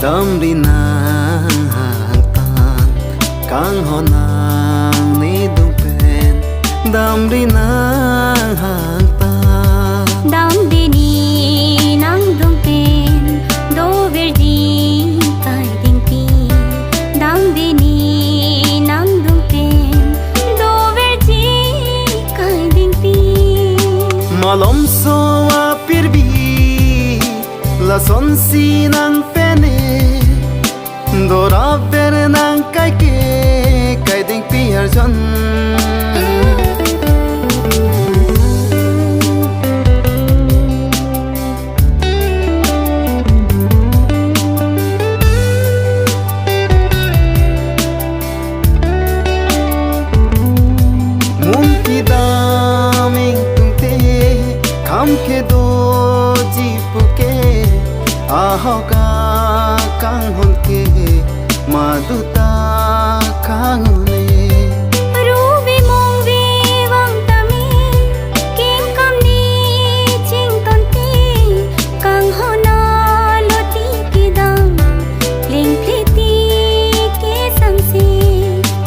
đam đi nàng hàng tan càng ho nàng ni dung pen đam đi nàng hàng tan đam đi ni nàng dung pen do ver di tai ding pi đam đi ni nàng dung pen do ver di kai ding pi malom so a pirbi la son si nang pene dora ver nang kai ding pi har jon mum ki da ming tung te kham ke do ji pu ke ahoka kang hon ke maduta khangune ruvi mong vi wang tami kim kam ni ching ton ti kang hona lo ti ki dam ling phi ti ke sang si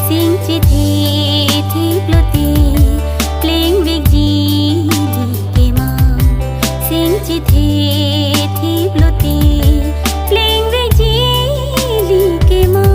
sing chi thi lo ti pling vik ji li ke ma sing chi thi lo ti pling vik ji li ke ma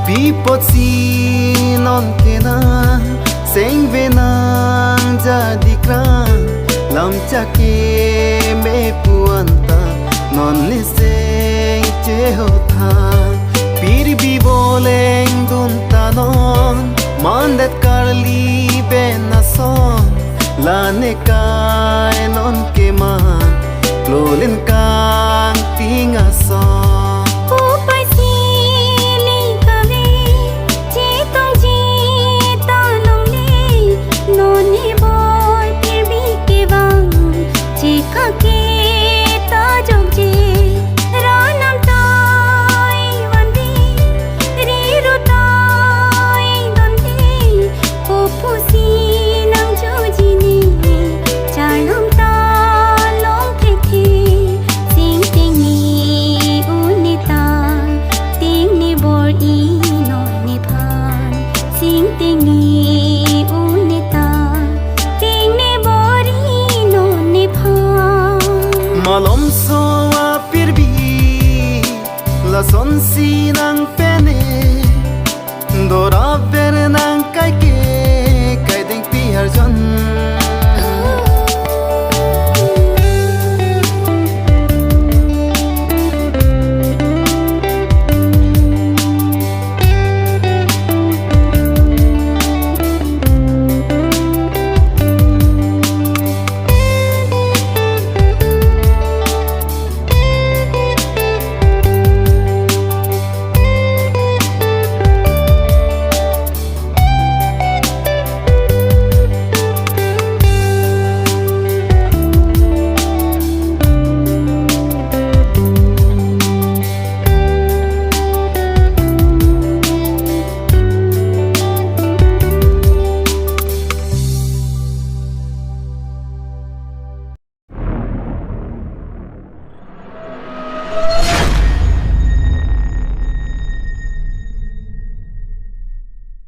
Pipot si non ke na seng ve nang jadi kran lam chake me puanta non ni seng che ho tha pir bi boleng dun ta non mandat karli ben na son la ne kai non ke man lolin kang tinga son malom so a pirbi la son si nang pene dora ver nang kai ding pi har jon